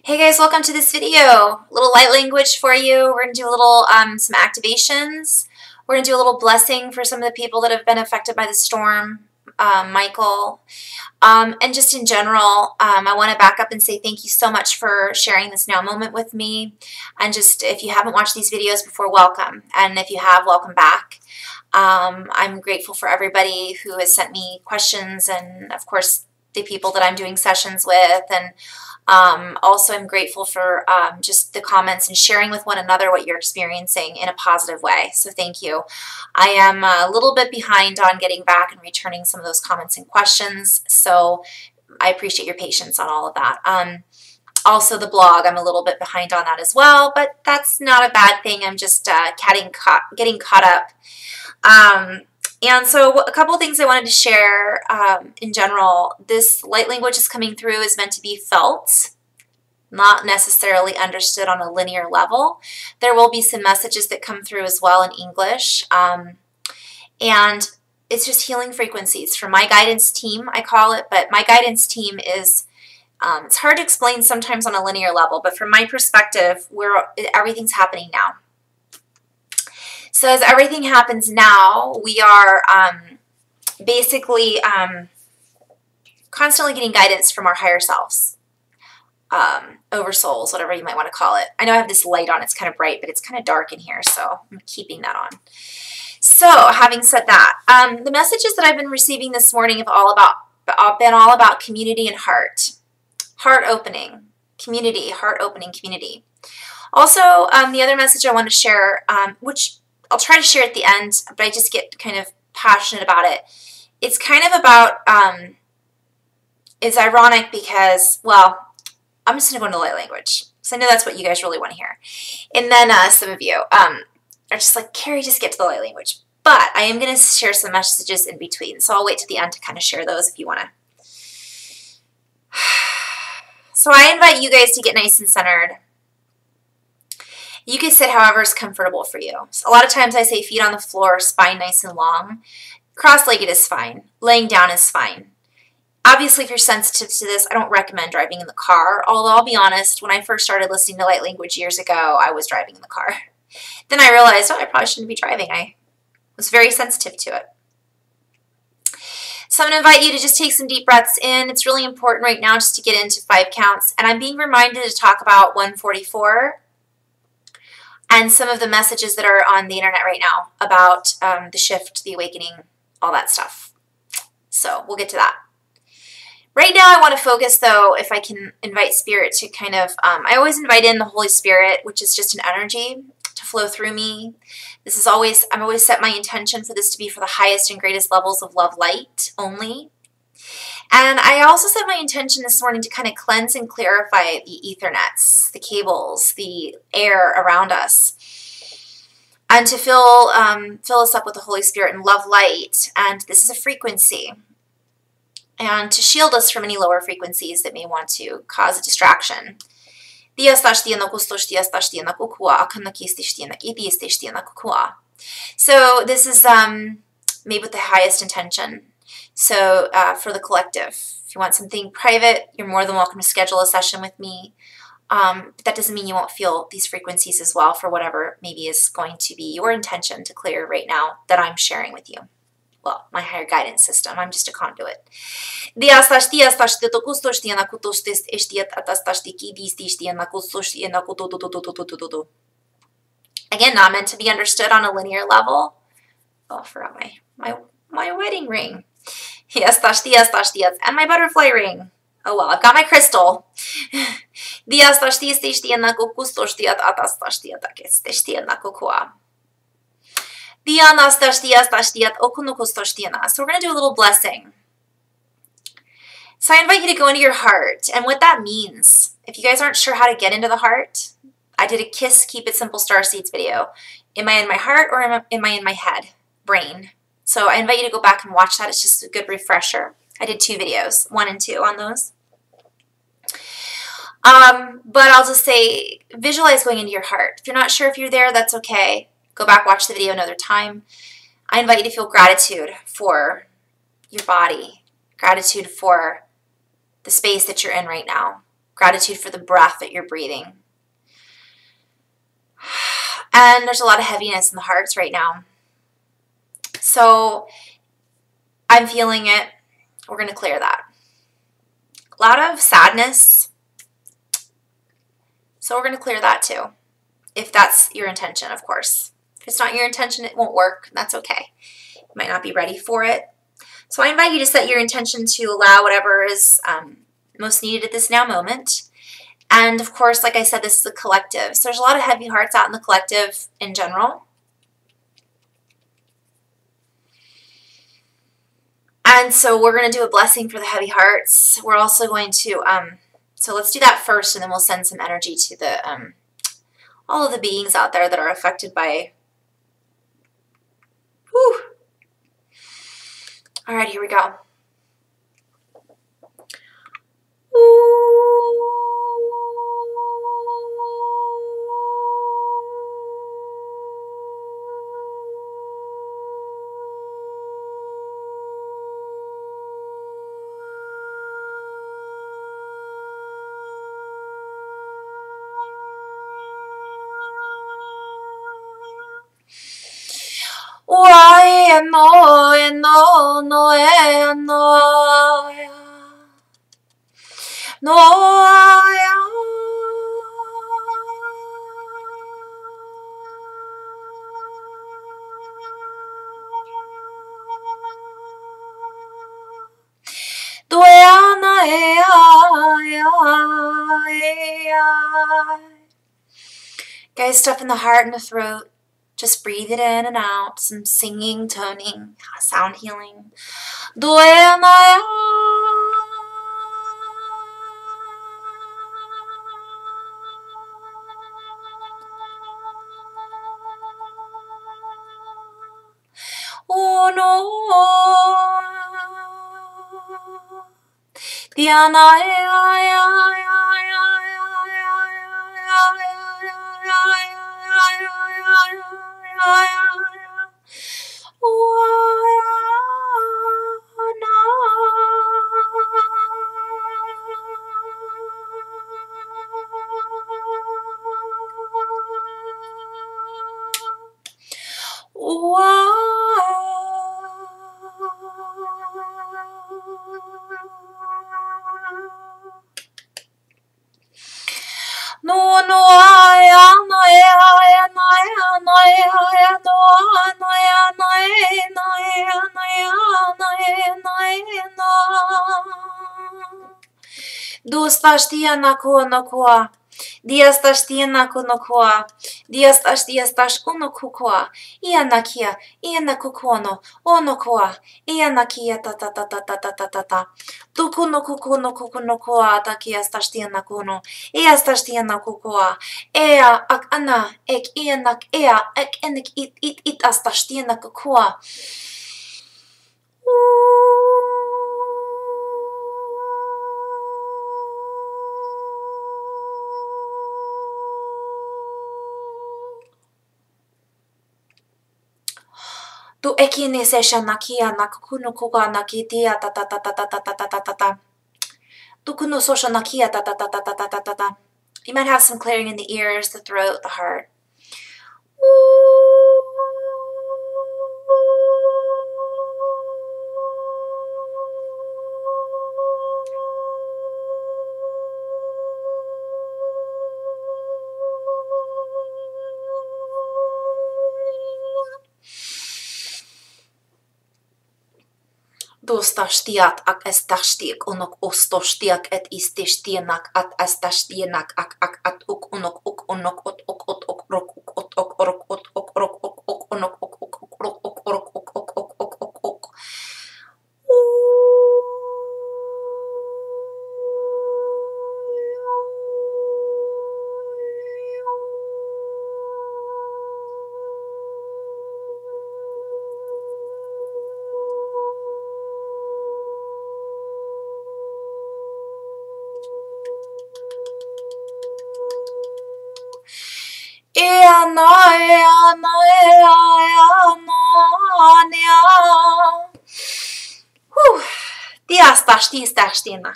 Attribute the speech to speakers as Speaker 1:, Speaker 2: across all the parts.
Speaker 1: Hey guys, welcome to this video. A little light language for you. We're going to do a little some activations. We're going to do a little blessing for some of the people that have been affected by the storm, Michael. And just in general, I want to back up and say thank you so much for sharing this now moment with me. And just if you haven't watched these videos before, welcome. And if you have, welcome back. I'm grateful for everybody who has sent me questions and, of course, the people that I'm doing sessions with. And also, I'm grateful for just the comments and sharing with one another what you're experiencing in a positive way. So thank you. I am a little bit behind on getting back and returning some of those comments and questions. So I appreciate your patience on all of that. Also, the blog, I'm a little bit behind on that as well, but that's not a bad thing. I'm just getting caught up. And so a couple of things I wanted to share in general. This light language is coming through is meant to be felt, not necessarily understood on a linear level. There will be some messages that come through as well in English. And it's just healing frequencies from my guidance team, I call it. But my guidance team is, it's hard to explain sometimes on a linear level. But from my perspective, everything's happening now. So as everything happens now, we are basically constantly getting guidance from our higher selves, over souls, whatever you might want to call it. I know I have this light on. It's kind of bright, but it's kind of dark in here, so I'm keeping that on. So having said that, the messages that I've been receiving this morning have been all about community and heart. Heart opening, community, heart opening, community. Also, the other message I want to share, which I'll try to share at the end, but I just get kind of passionate about it. It's kind of about, it's ironic because, well, I'm just going to go into light language. So I know that's what you guys really want to hear. And then some of you are just like, Carrie, just get to the light language. But I am going to share some messages in between. So I'll wait to the end to kind of share those if you want to. So I invite you guys to get nice and centered. You can sit however is comfortable for you. So a lot of times I say feet on the floor, spine nice and long. Cross-legged is fine. Laying down is fine. Obviously, if you're sensitive to this, I don't recommend driving in the car. Although I'll be honest, when I first started listening to light language years ago, I was driving in the car. Then I realized, oh, I probably shouldn't be driving. I was very sensitive to it. So I'm going to invite you to just take some deep breaths in. It's really important right now just to get into 5 counts. And I'm being reminded to talk about 144. And some of the messages that are on the internet right now about the shift, the awakening, all that stuff. So we'll get to that. Right now I want to focus, though, if I can invite Spirit to kind of, I always invite in the Holy Spirit, which is just an energy to flow through me. This is always, I've always set my intention for this to be for the highest and greatest levels of love light only. And I also set my intention this morning to kind of cleanse and clarify the ethernets, the cables, the air around us, and to fill us up with the Holy Spirit and love light. And this is a frequency. And to shield us from any lower frequencies that may want to cause a distraction. So this is made with the highest intention. So for the collective, if you want something private, you're more than welcome to schedule a session with me. But that doesn't mean you won't feel these frequencies as well for whatever maybe is going to be your intention to clear right now that I'm sharing with you. Well, my higher guidance system. I'm just a conduit. Again, not meant to be understood on a linear level. Oh, I forgot my wedding ring. And my butterfly ring. Oh well, I've got my crystal. So we're going to do a little blessing. So I invite you to go into your heart and what that means. If you guys aren't sure how to get into the heart, I did a Kiss, Keep It Simple Starseeds video. Am I in my heart or am I in my head, brain? So I invite you to go back and watch that. It's just a good refresher. I did 2 videos, 1 and 2 on those. But I'll just say, visualize going into your heart. If you're not sure if you're there, that's okay. Go back, watch the video another time. I invite you to feel gratitude for your body, gratitude for the space that you're in right now. Gratitude for the breath that you're breathing. And there's a lot of heaviness in the hearts right now. So I'm feeling it. We're going to clear that. A lot of sadness. So we're going to clear that too. If that's your intention, of course. If it's not your intention, it won't work. That's okay. You might not be ready for it. So I invite you to set your intention to allow whatever is most needed at this now moment. And of course, like I said, this is a collective. So there's a lot of heavy hearts out in the collective in general. And so we're going to do a blessing for the heavy hearts. We're also going to, so let's do that first, and then we'll send some energy to the all of the beings out there that are affected by. Whew. All right, here we go. Guys, stuff in the heart and the throat. Just breathe it in and out. Some singing, toning, sound healing. Dias tash tiena kunokoa. Dias tash unokukoa. Ianakia, ianakukono, onokoa. Ianakia ta ta ta ta ta ta ta ta ta. Tukuno kukuno kukunokoa takias tash tiena kuno. Ias tash tiena kukoa. Ea ak ana ek ianak ea ek enek it as tash tiena kukoa. Tu ekine sesha nakia nakuno kuga nakitia ta ta ta ta ta ta ta ta ta ta ta. Tu kuno sosha nakia ta ta ta ta ta ta ta ta ta. You might have some clearing in the ears, the throat, the heart. Dostashtiak ak estashtiak unok ostoshtiak et istishtianak at estashtianak ak at uk unok uk unok ot ok ot ok rok uk ot ok rok ot ok rok ok ok unok ok ok rok ok rok ok ok ok ok ok ok. Dias tash tias tash tiena.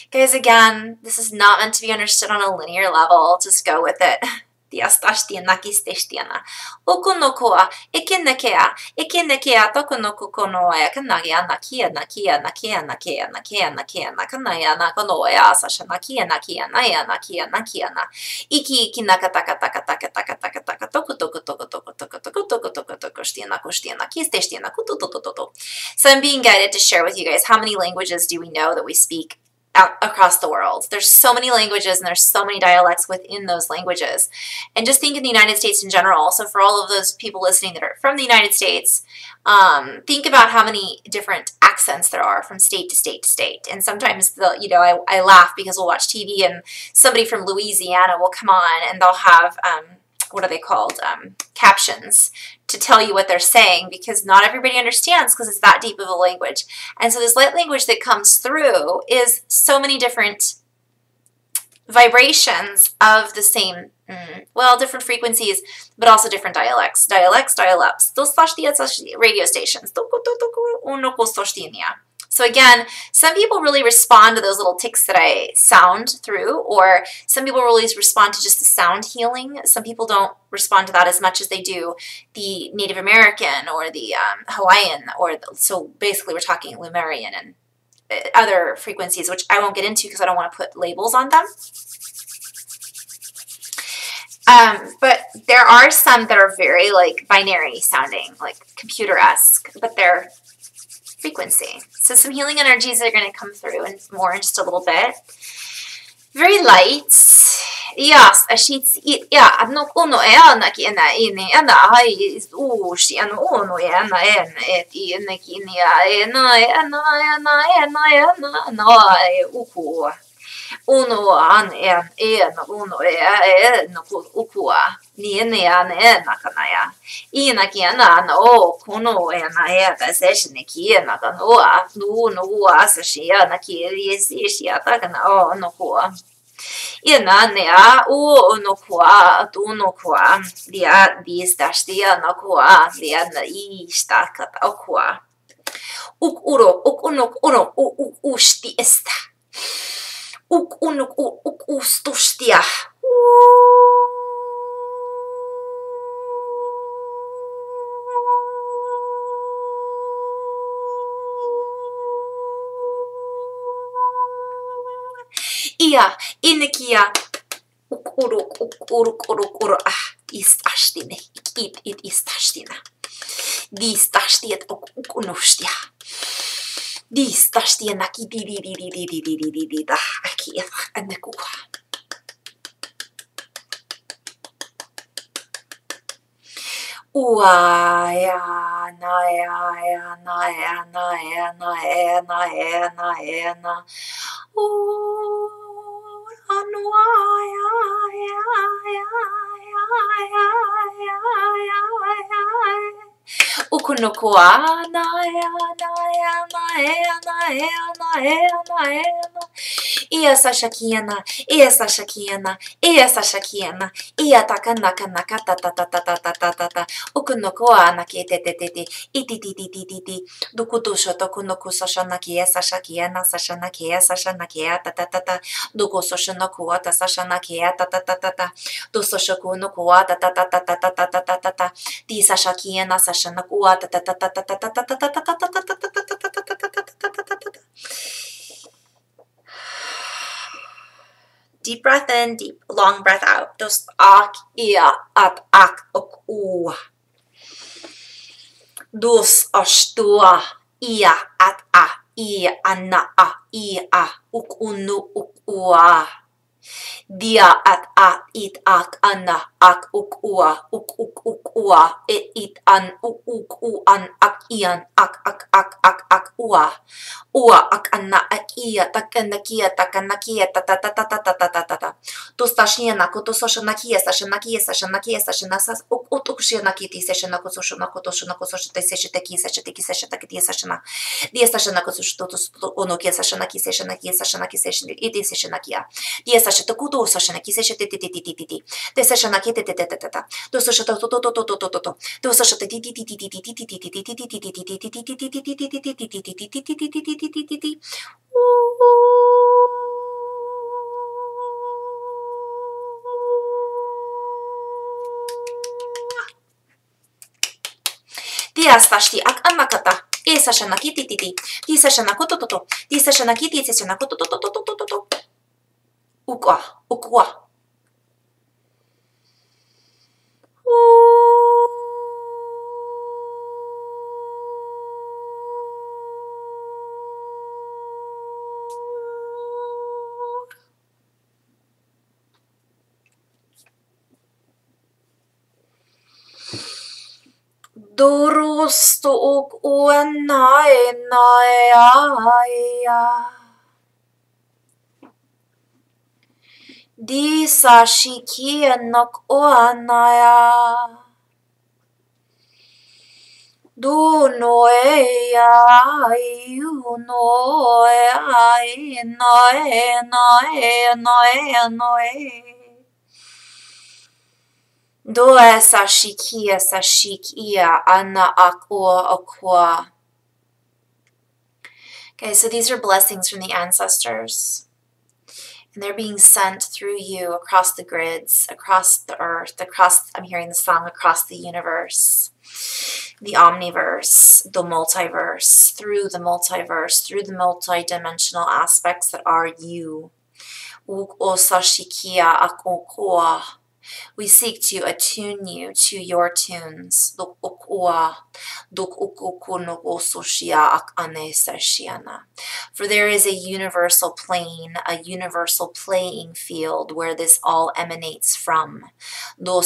Speaker 1: Guys, again, this is not meant to be understood on a linear level. Just go with it. Okunokoa, ikinekea, ikinekea, tokunokukonoe, kanagia, nakia, nakia, nakia, nakia, nakia, nakia, nakanaya, nakonoea, sasha, nakia, nakia, naya, nakia, nakia, na, iki, kinakataka, taka, taka, taka, taka, taka, toku, toku, toku, toku, toku, toku, toku, toku, toku, stiana, kustiana, kistestiana, kutututututu. So I'm being guided to share with you guys how many languages do we know that we speak out across the world. There's so many languages and there's so many dialects within those languages. And just think in the United States in general. So for all of those people listening that are from the United States, think about how many different accents there are from state to state to state. And sometimes, I laugh because we'll watch TV and somebody from Louisiana will come on and they'll have, what are they called? Captions to tell you what they're saying, because not everybody understands because it's that deep of a language. And so this light language that comes through is so many different vibrations of the same, different frequencies, but also different dialects. Dialects. Radio stations. So again, some people really respond to those little ticks that I sound through, or some people really respond to just the sound healing. Some people don't respond to that as much as they do the Native American or the Hawaiian, so basically we're talking Lemurian and other frequencies, which I won't get into because I don't want to put labels on them. But there are some that are very like binary sounding, like computer-esque, but they're frequency. So some healing energies are going to come through and more in just a little bit. Very light. Yes, uno an uno ukua ni nakanaya inakiana no kuno ascension nakanoa no asashia nakirisia takana no kwa nea no kwa tu no kwa dia distastia no kwa dia na istaka okwa ukuro uno usti esta ustustia. Ia inikia ukuru istastine it istastina distastiet ukunustia. Distastinaki di aki anekuwa. Ua ya na Ukunokua na Ia sashakiana, ia sashakiana, ia sashakiana, ia takanaka nakata ta ta ta ta ta ta ta ta. Ukunokoa nakete te te te, iti ti ti ti ti ti. Dukutusho tokunoku sashanaki sashakiana sashanaki sashanaki ta ta ta ta. Duko soshanokua ta sashanaki ta ta ta ta ta. Dusoshoku no kua ta ta ta ta ta ta ta ta ta ta ta. Di sashakiana sashanakua ta ta ta ta ta ta ta ta ta ta ta ta ta ta ta. Deep breath in, deep, long breath out. Just ak, ia, at, ak, ok, u. Dus, ashtua, ia, at, a, ia, anna, a, ia, uk, unu, uk, ua. Dia at it ak anna ak uk ua it an uk u an ak ian ak ua ak anna ak ia takanakia ta to stashniana ko to soshanakia sashanasas uk shianakiti seshanako soshanako to shanako soshate seshateki seshana dia sashanako soshato onokia sashanaki iti seshanakia dia sashatakuto sashanaki seshatiti de sashanaki tata to soshata to soshata dia stashti ak anakata e sashanaki titi di sashanakoto di sashanaki ti sashanakoto ukwa Dorosto ok uanae Di sashikia nok oanaya Do noea you noe Do sashikia ana akwa. Okay, so these are blessings from the ancestors. And they're being sent through you across the grids, across the earth, I'm hearing the song, across the universe, the omniverse, the multiverse, through the multidimensional aspects that are you. We seek to attune you to your tunes. For there is a universal plane, a universal playing field where this all emanates from. The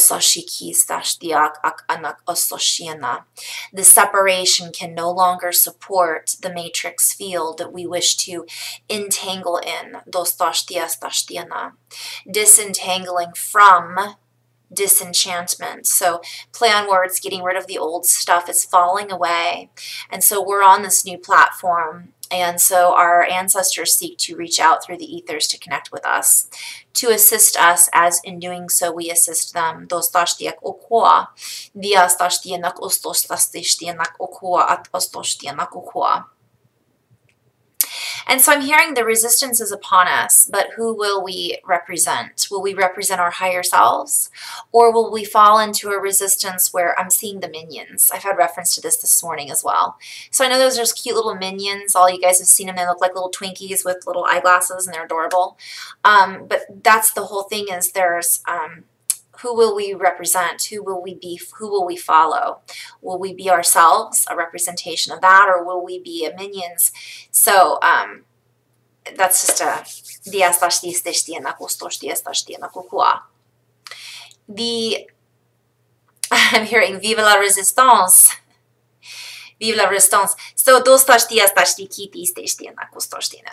Speaker 1: separation can no longer support the matrix field that we wish to entangle in. Disentangling from disenchantment. So play on words, getting rid of the old stuff is falling away. And so we're on this new platform. And so our ancestors seek to reach out through the ethers to connect with us, to assist us, as in doing so we assist them. And so I'm hearing the resistance is upon us, but who will we represent? Will we represent our higher selves? Or will we fall into a resistance where I'm seeing the minions? I've had reference to this morning as well. So I know those cute little minions. All you guys have seen them. They look like little Twinkies with little eyeglasses and they're adorable. But that's the whole thing, is there's... who will we represent? Who will we be? Who will we follow? Will we be ourselves, a representation of that, or will we be minions? So that's just a I'm hearing vive la résistance. Vive la résistance.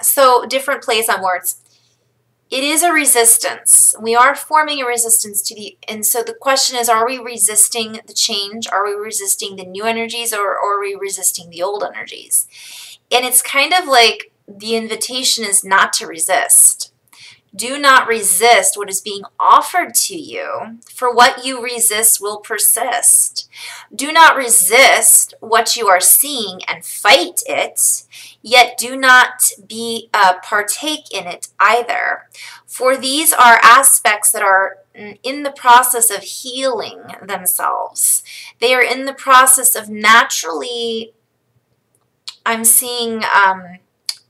Speaker 1: So different plays on words. It is a resistance. We are forming a resistance to and so the question is, are we resisting the change? Are we resisting the new energies, or are we resisting the old energies? And it's kind of like the invitation is not to resist. Do not resist what is being offered to you, for what you resist will persist. Do not resist what you are seeing and fight it, yet do not partake in it either. For these are aspects that are in the process of healing themselves. They are in the process of naturally, I'm seeing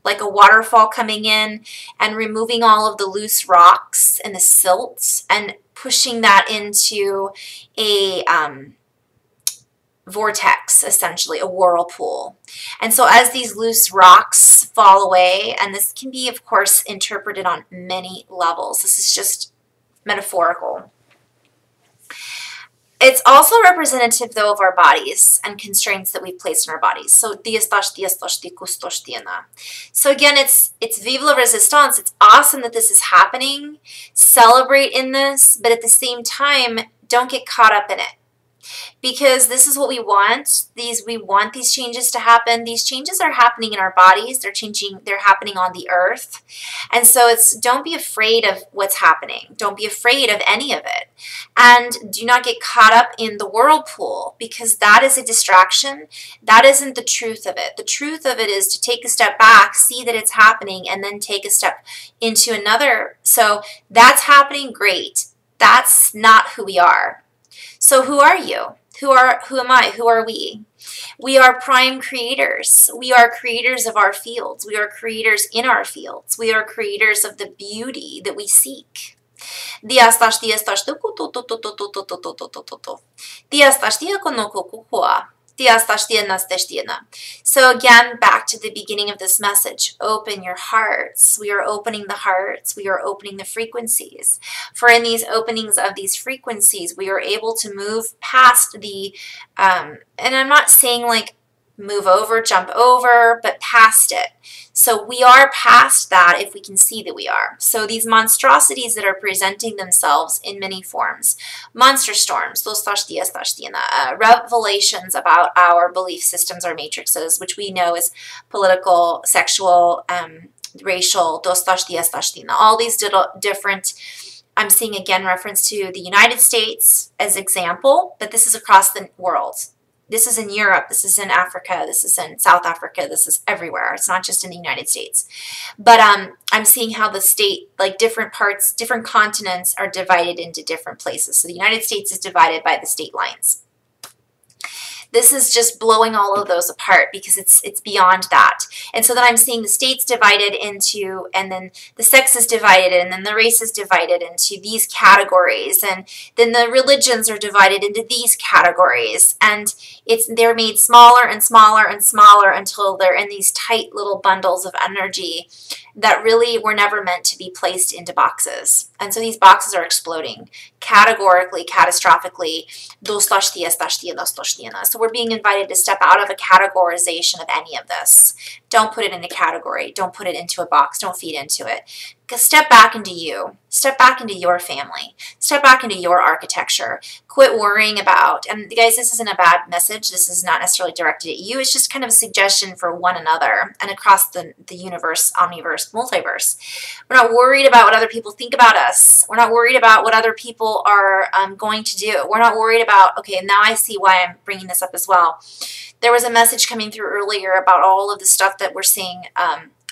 Speaker 1: like a waterfall coming in and removing all of the loose rocks and the silt and pushing that into a vortex, essentially, a whirlpool. And so as these loose rocks fall away, and this can be, of course, interpreted on many levels. This is just metaphorical. It's also representative, though, of our bodies and constraints that we've placed in our bodies. So, so again, it's vive la resistance. It's awesome that this is happening. Celebrate in this, but at the same time, don't get caught up in it. Because this is what we want. We want these changes to happen. These changes are happening in our bodies. They're happening on the earth. And so don't be afraid of what's happening. Don't be afraid of any of it. And do not get caught up in the whirlpool, because that is a distraction. That isn't the truth of it. The truth of it is to take a step back, see that it's happening, and then take a step into another. So that's happening, great. That's not who we are. So who are you? Who am I? Who are we? We are prime creators. We are creators of our fields. We are creators in our fields. We are creators of the beauty that we seek. So again, back to the beginning of this message, open your hearts. We are opening the hearts. We are opening the frequencies. For in these openings of these frequencies, we are able to move past the, and I'm not saying like move over, jump over, but past it. So we are past that if we can see that we are. So these monstrosities that are presenting themselves in many forms, monster storms, revelations about our belief systems, our matrices, which we know is political, sexual, racial, all these different, I'm seeing again reference to the United States as example, but this is across the world. This is in Europe, this is in Africa, this is in South Africa, this is everywhere. It's not just in the United States. But I'm seeing how the state, like different parts, different continents are divided into different places. So the United States is divided by the state lines. This is just blowing all of those apart because it's beyond that. And so then I'm seeing the states divided into, and then the sex is divided, and then the race is divided into these categories, and then the religions are divided into these categories, and they're made smaller and smaller and smaller until they're in these tight little bundles of energy that really were never meant to be placed into boxes. And so these boxes are exploding categorically, catastrophically. So we're being invited to step out of a categorization of any of this. Don't put it in a category. Don't put it into a box. Don't feed into it. Step back into you. Step back into your family. Step back into your architecture. Quit worrying about, and guys, this isn't a bad message. This is not necessarily directed at you. It's just kind of a suggestion for one another and across the universe, omniverse, multiverse. We're not worried about what other people think about us. We're not worried about what other people are going to do. We're not worried about, okay, now I see why I'm bringing this up as well. There was a message coming through earlier about all of the stuff that we're seeing,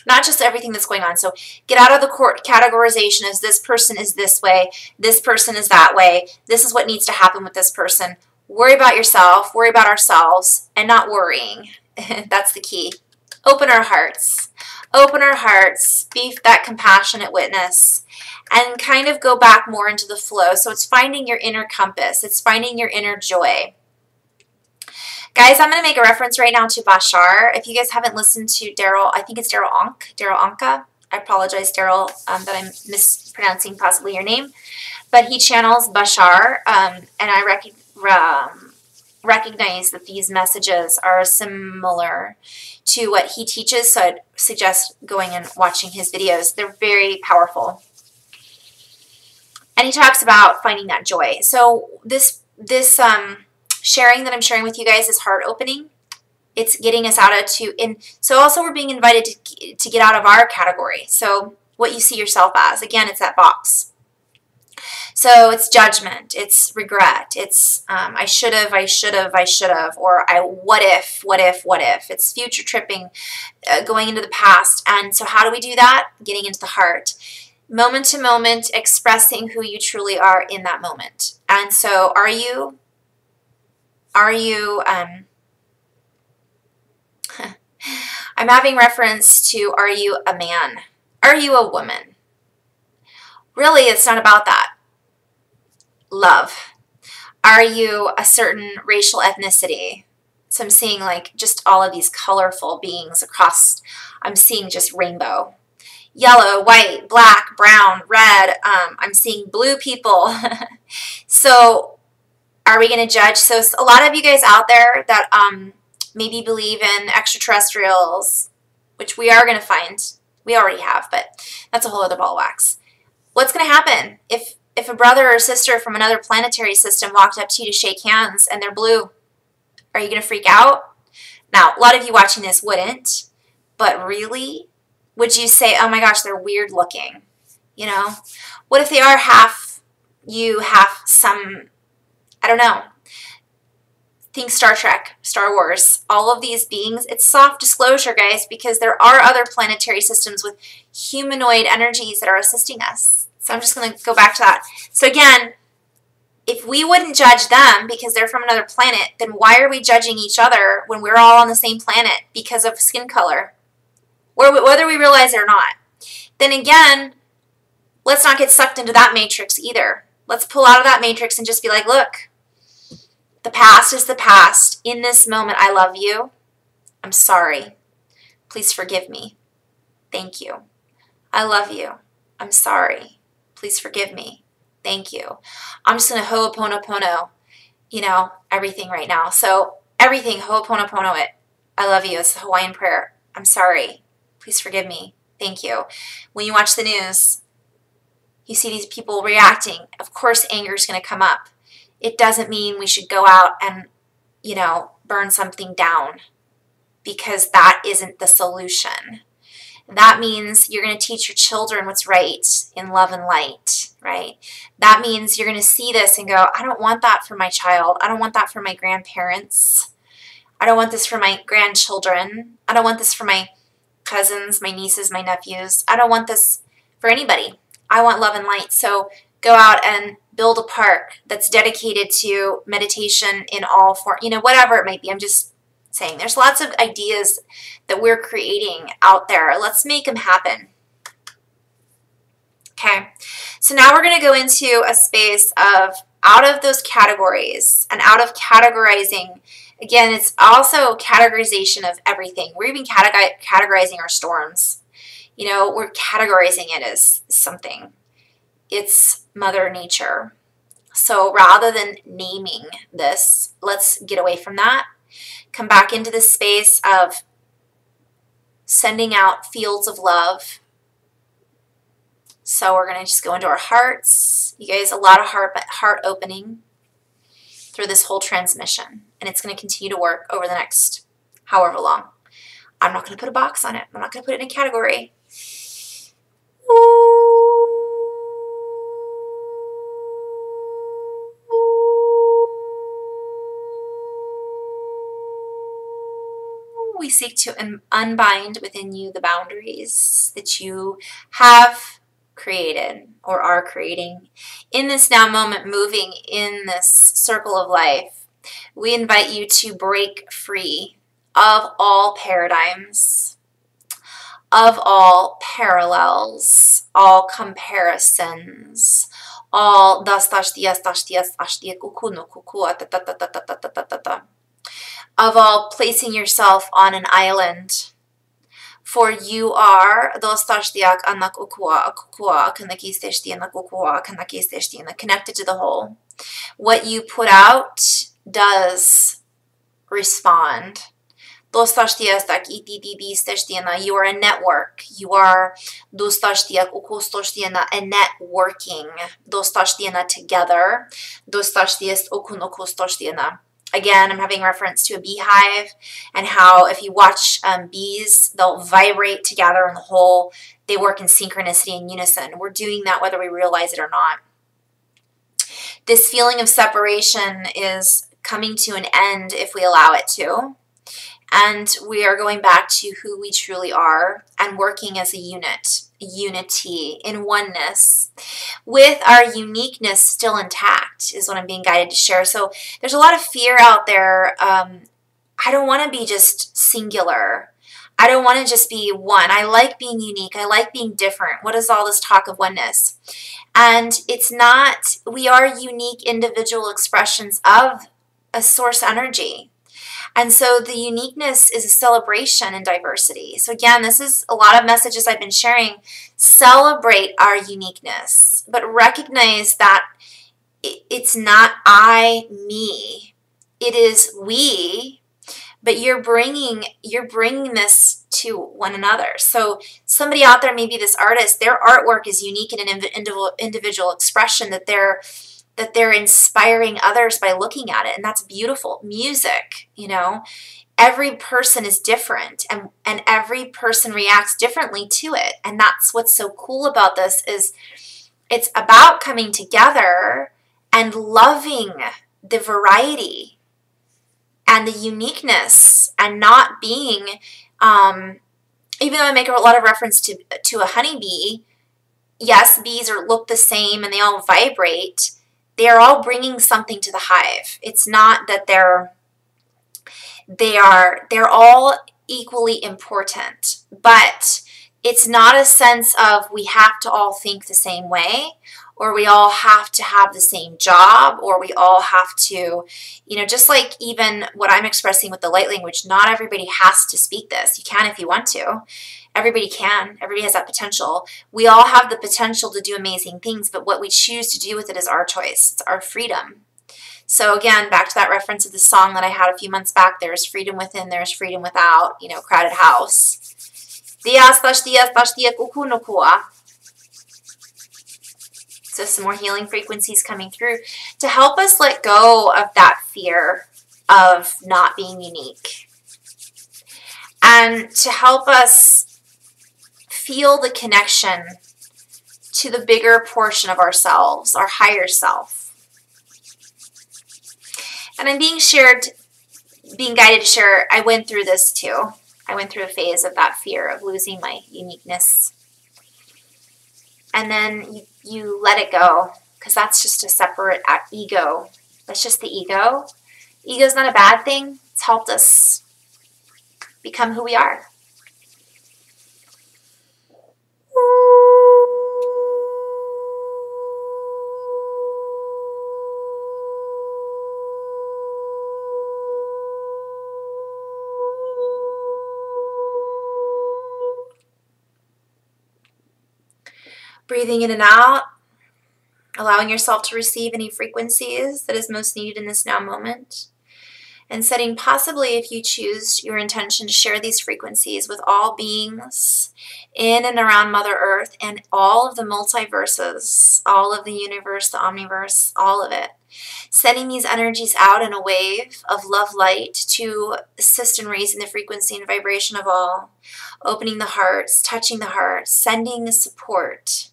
Speaker 1: not just everything that's going on. So get out of the categorization as this person is this way, this person is that way, this is what needs to happen with this person. Worry about yourself, worry about ourselves, and not worrying. That's the key. Open our hearts. Open our hearts, be that compassionate witness, and kind of go back more into the flow. So it's finding your inner compass. It's finding your inner joy. Guys, I'm going to make a reference right now to Bashar. If you guys haven't listened to Daryl, I think it's Daryl Anka. I apologize, Daryl, that I'm mispronouncing possibly your name. But he channels Bashar, and I recognize that these messages are similar to what he teaches, so I'd suggest going and watching his videos. They're very powerful. And he talks about finding that joy. So this sharing that I'm sharing with you guys is heart opening. It's getting us out of so also we're being invited to get out of our category. So what you see yourself as, again, it's that box. So it's judgment, it's regret, it's I should have, or what if. It's future tripping, going into the past. And so how do we do that? Getting into the heart. Moment to moment, expressing who you truly are in that moment. And so are you I'm having reference to, are you a man? Are you a woman? Really, it's not about that. Love. Are you a certain racial ethnicity? So I'm seeing like just all of these colorful beings across. I'm seeing just rainbow. Yellow, white, black, brown, red. I'm seeing blue people. So are we going to judge? So a lot of you guys out there that maybe believe in extraterrestrials, which we are going to find. We already have, but that's a whole other ball of wax. What's going to happen if a brother or sister from another planetary system walked up to you to shake hands and they're blue? Are you going to freak out? Now, a lot of you watching this wouldn't, but really, would you say, oh my gosh, they're weird looking? You know, what if they are half you, half some, I don't know. Think Star Trek, Star Wars, all of these beings. It's soft disclosure, guys, because there are other planetary systems with humanoid energies that are assisting us. So I'm just going to go back to that. So again, if we wouldn't judge them because they're from another planet, then why are we judging each other when we're all on the same planet because of skin color? Whether we realize it or not. Then again, let's not get sucked into that matrix either. Let's pull out of that matrix and just be like, look, the past is the past. In this moment, I love you. I'm sorry. Please forgive me. Thank you. I love you. I'm sorry. Please forgive me. Thank you. I'm just going to ho'oponopono, you know, everything right now. So everything, ho'oponopono it. I love you. It's the Hawaiian prayer. I'm sorry. Please forgive me. Thank you. When you watch the news, you see these people reacting. Of course, anger is going to come up. It doesn't mean we should go out and, you know, burn something down, because that isn't the solution. That means you're going to teach your children what's right in love and light, right? That means you're going to see this and go, I don't want that for my child. I don't want that for my grandparents. I don't want this for my grandchildren. I don't want this for my cousins, my nieces, my nephews. I don't want this for anybody. I want love and light. So go out and build a park that's dedicated to meditation in all form, you know, whatever it might be. I'm just saying there's lots of ideas that we're creating out there. Let's make them happen. Okay, so now we're going to go into a space of out of those categories and out of categorizing. Again, it's also categorization of everything. We're even categorizing our storms. You know, we're categorizing it as something. It's Mother Nature. So rather than naming this, let's get away from that. Come back into the space of sending out fields of love. So we're going to just go into our hearts. You guys, a lot of heart opening through this whole transmission. And it's going to continue to work over the next however long. I'm not going to put a box on it. I'm not going to put it in a category. We seek to unbind within you the boundaries that you have created or are creating. In this now moment, moving in this circle of life, we invite you to break free of all paradigms, of all parallels, all comparisons, all of all placing yourself on an island. For you are connected to the whole. What you put out does respond. You are a network. You are a networking together. Again, I'm having reference to a beehive and how if you watch bees, they'll vibrate together in the whole. They work in synchronicity and unison. We're doing that whether we realize it or not. This feeling of separation is coming to an end if we allow it to. And we are going back to who we truly are and working as a unit, unity, in oneness, with our uniqueness still intact is what I'm being guided to share. So there's a lot of fear out there. I don't want to be just singular. I don't want to just be one. I like being unique. I like being different. What is all this talk of oneness? And it's not, we are unique individual expressions of a source energy. And so the uniqueness is a celebration in diversity. So again, this is a lot of messages I've been sharing. Celebrate our uniqueness, but recognize that it's not I, me. It is we, but you're bringing this to one another. So somebody out there, maybe this artist, their artwork is unique in an individual expression that they're inspiring others by looking at it, and that's beautiful. Music, you know, every person is different, and every person reacts differently to it, and that's what's so cool about this is it's about coming together and loving the variety and the uniqueness, and not being, even though I make a lot of reference to a honeybee, yes, bees look the same and they all vibrate. They are all bringing something to the hive. It's not that they're all equally important, but it's not a sense of we have to all think the same way, or we all have to have the same job, or we all have to, you know, just like even what I'm expressing with the light language, not everybody has to speak this. You can if you want to. Everybody can. Everybody has that potential. We all have the potential to do amazing things, but what we choose to do with it is our choice. It's our freedom. So again, back to that reference of the song that I had a few months back, there's freedom within, there's freedom without, you know, crowded house. So some more healing frequencies coming through to help us let go of that fear of not being unique, and to help us feel the connection to the bigger portion of ourselves, our higher self. And I'm being guided to share, I went through this too. I went through a phase of that fear of losing my uniqueness. And then you let it go, because that's just a separate ego. That's just the ego. Ego's not a bad thing. It's helped us become who we are. Breathing in and out, allowing yourself to receive any frequencies that is most needed in this now moment, and setting possibly, if you choose, your intention to share these frequencies with all beings in and around Mother Earth and all of the multiverses, all of the universe, the omniverse, all of it. Sending these energies out in a wave of love light to assist in raising the frequency and vibration of all, opening the hearts, touching the hearts, sending support,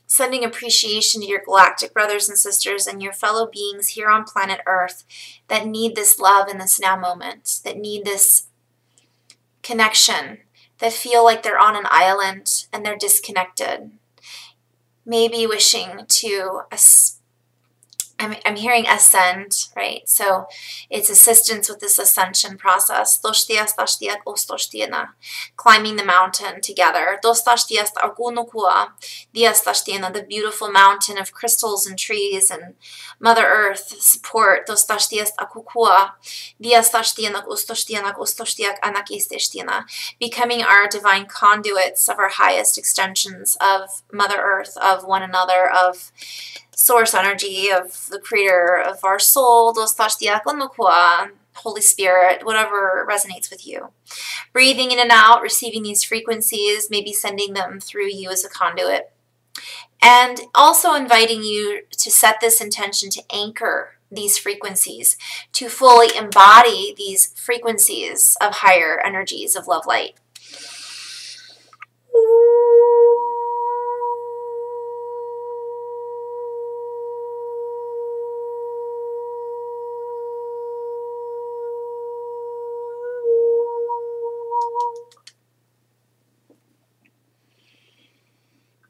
Speaker 1: sending appreciation to your galactic brothers and sisters and your fellow beings here on planet Earth that need this love in this now moment, that need this connection, that feel like they're on an island and they're disconnected. Maybe wishing to, I'm hearing ascend, right? So it's assistance with this ascension process. Climbing the mountain together. The beautiful mountain of crystals and trees and Mother Earth support. Becoming our divine conduits of our highest extensions of Mother Earth, of one another, of source energy, of the creator of our soul, Holy Spirit, whatever resonates with you. Breathing in and out, receiving these frequencies, maybe sending them through you as a conduit. And also inviting you to set this intention to anchor these frequencies, to fully embody these frequencies of higher energies of love light.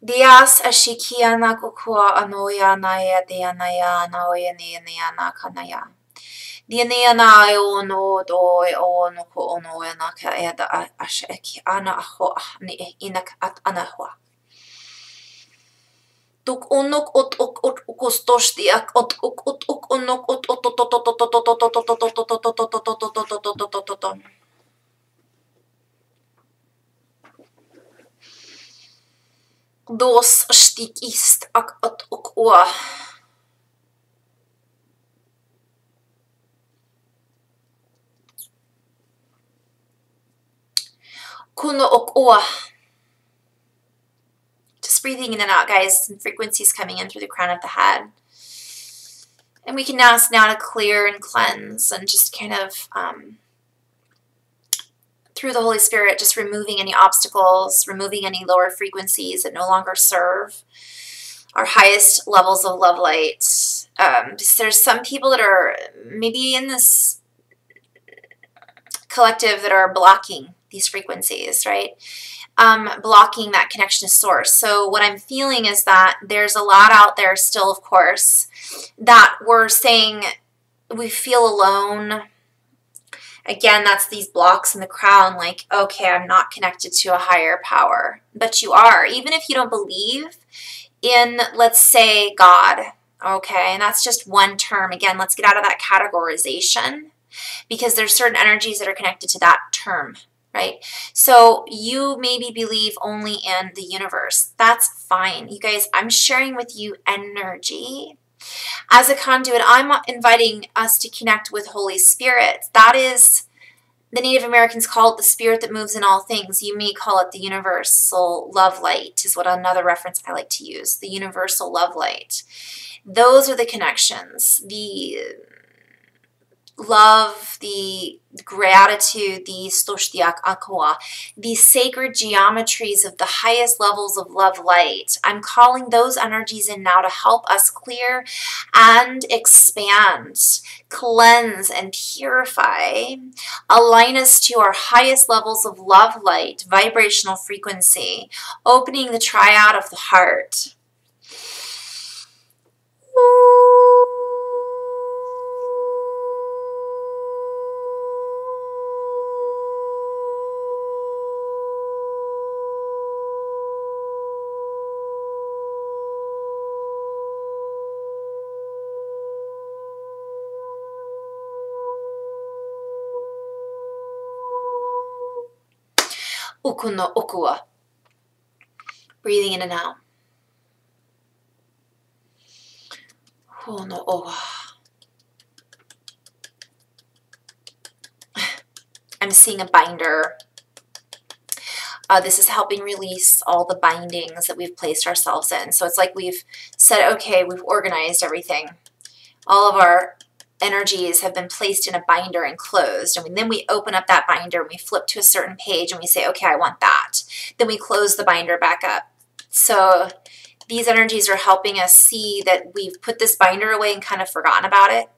Speaker 1: Dias ashikiana kukua anoya naya dianaya naoya niana kanaya. Dianaya ono doi ono ko onoya naka eda asheki ana aho ni inak at anahwa. Tuk unuk ut ukus Dos stik ist ak at ok ua. Kuno ok ua. Just breathing in and out, guys. Some frequencies coming in through the crown of the head. And we can ask now to clear and cleanse and just kind of, through the Holy Spirit, just removing any obstacles, removing any lower frequencies that no longer serve our highest levels of love light. There's some people that are maybe in this collective that are blocking these frequencies, right? Blocking that connection to source. So what I'm feeling is that there's a lot out there still, of course, that we're saying we feel alone. Again, that's these blocks in the crown, like, okay, I'm not connected to a higher power. But you are, even if you don't believe in, let's say, God, okay? And that's just one term. Again, let's get out of that categorization because there's certain energies that are connected to that term, right? So you maybe believe only in the universe. That's fine. You guys, I'm sharing with you energy. As a conduit, I'm inviting us to connect with Holy Spirit. That is, the Native Americans call it the spirit that moves in all things. You may call it the universal love light, is what another reference I like to use. The universal love light. Those are the connections. The love, the gratitude, the stoshtiak akwa, the sacred geometries of the highest levels of love light. I'm calling those energies in now to help us clear and expand, cleanse and purify, align us to our highest levels of love light, vibrational frequency, opening the triad of the heart. Ukuno okua. Breathing in and out. Hono owa. I'm seeing a binder. This is helping release all the bindings that we've placed ourselves in. So it's like we've said, okay, we've organized everything. All of our energies have been placed in a binder and closed. And then we open up that binder and we flip to a certain page and we say, okay, I want that. Then we close the binder back up. So these energies are helping us see that we've put this binder away and kind of forgotten about it.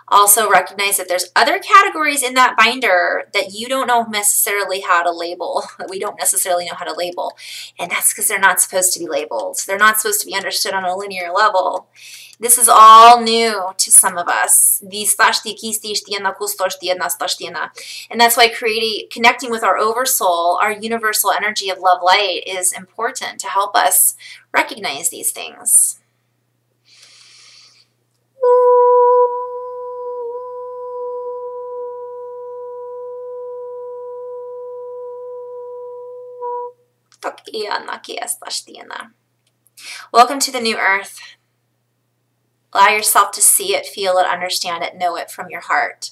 Speaker 1: Also recognize that there's other categories in that binder that you don't know necessarily how to label, that we don't necessarily know how to label. And that's because they're not supposed to be labeled. They're not supposed to be understood on a linear level. This is all new to some of us. And that's why connecting with our oversoul, our universal energy of love light, is important to help us recognize these things. Welcome to the new earth. Allow yourself to see it, feel it, understand it, know it from your heart,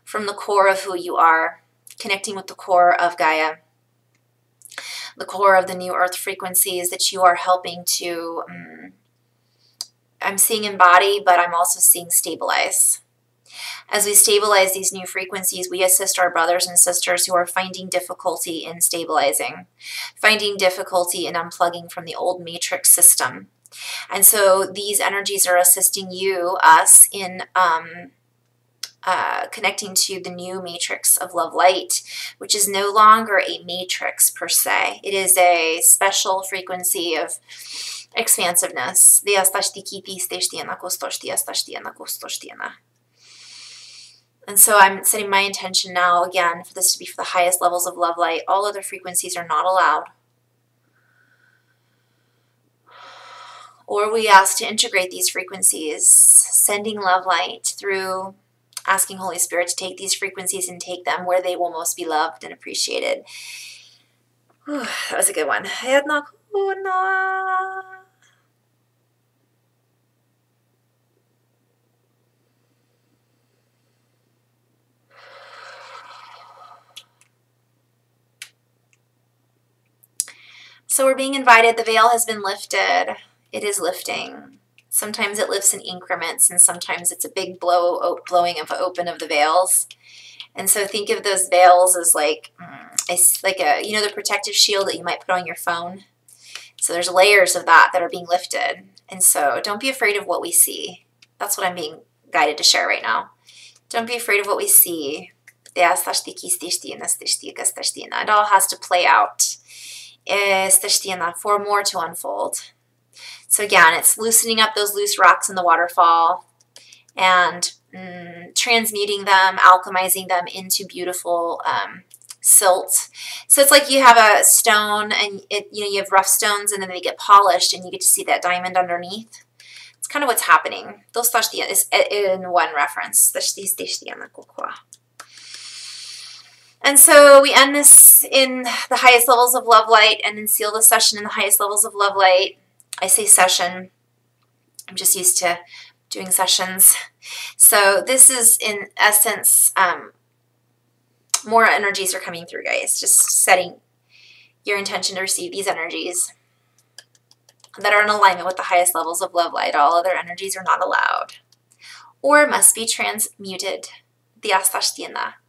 Speaker 1: from the core of who you are, connecting with the core of Gaia, the core of the new earth frequencies that you are helping to, I'm seeing embody, but I'm also seeing stabilize. As we stabilize these new frequencies, we assist our brothers and sisters who are finding difficulty in stabilizing, finding difficulty in unplugging from the old matrix system. And so these energies are assisting you, us, in connecting to the new matrix of love light, which is no longer a matrix per se. It is a special frequency of expansiveness. And so I'm setting my intention now, again, for this to be for the highest levels of love light. All other frequencies are not allowed. Or we ask to integrate these frequencies, sending love light through, asking Holy Spirit to take these frequencies and take them where they will most be loved and appreciated. Whew, that was a good one. So we're being invited. The veil has been lifted. It is lifting. Sometimes it lifts in increments, and sometimes it's a big blowing of open of the veils. And so think of those veils as like a, you know, the protective shield that you might put on your phone. So there's layers of that are being lifted. And so don't be afraid of what we see. That's what I'm being guided to share right now. Don't be afraid of what we see. It all has to play out for more to unfold. So again, it's loosening up those loose rocks in the waterfall and transmuting them, alchemizing them into beautiful silt. So it's like you have a stone and you have rough stones and then they get polished and you get to see that diamond underneath. It's kind of what's happening. Those is in one reference. And so we end this in the highest levels of love light and then seal the session in the highest levels of love light. I say session. I'm just used to doing sessions. So this is in essence, more energies are coming through, guys. Just setting your intention to receive these energies that are in alignment with the highest levels of love light. All other energies are not allowed or must be transmuted.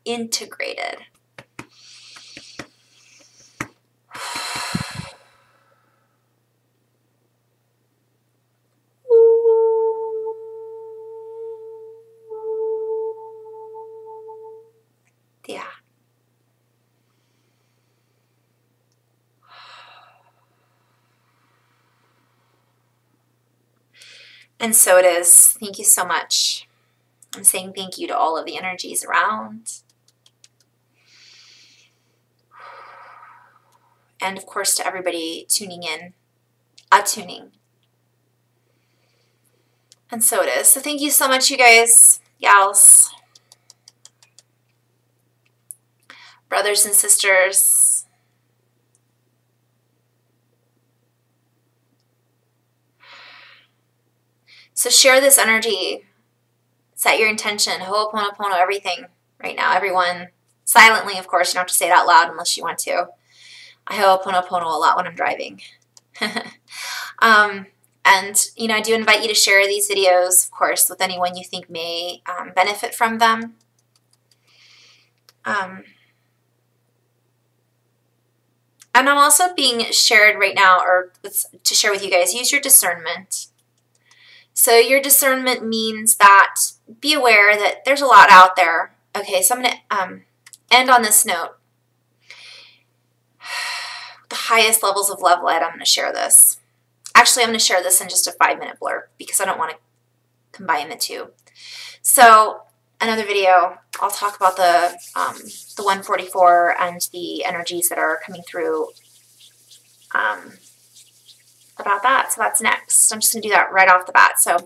Speaker 1: Integrated. Yeah. And so it is. Thank you so much. I'm saying thank you to all of the energies around. And of course to everybody tuning in, attuning. And so it is. So thank you so much, you guys, gals, brothers and sisters. So share this energy. Set your intention. Ho'oponopono, everything right now. Everyone, silently, of course. You don't have to say it out loud unless you want to. I ho'oponopono a lot when I'm driving. And, you know, I do invite you to share these videos, of course, with anyone you think may benefit from them. And I'm also being shared right now, or to share with you guys, use your discernment. So your discernment means that be aware that there's a lot out there. Okay, so I'm going to end on this note. The highest levels of love light, I'm going to share this. Actually, I'm going to share this in just a 5-minute blurb because I don't want to combine the two. So another video, I'll talk about the 144 and the energies that are coming through about that. So that's next. I'm just going to do that right off the bat. So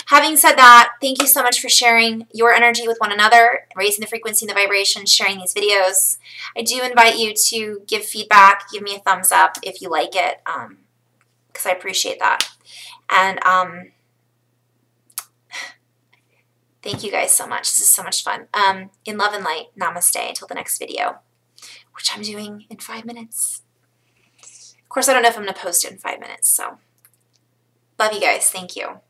Speaker 1: having said that, thank you so much for sharing your energy with one another, raising the frequency and the vibration, sharing these videos. I do invite you to give feedback, give me a thumbs up if you like it, because I appreciate that. And thank you guys so much. This is so much fun. In love and light, namaste until the next video, which I'm doing in 5 minutes. Of course, I don't know if I'm going to post it in 5 minutes, so love you guys. Thank you.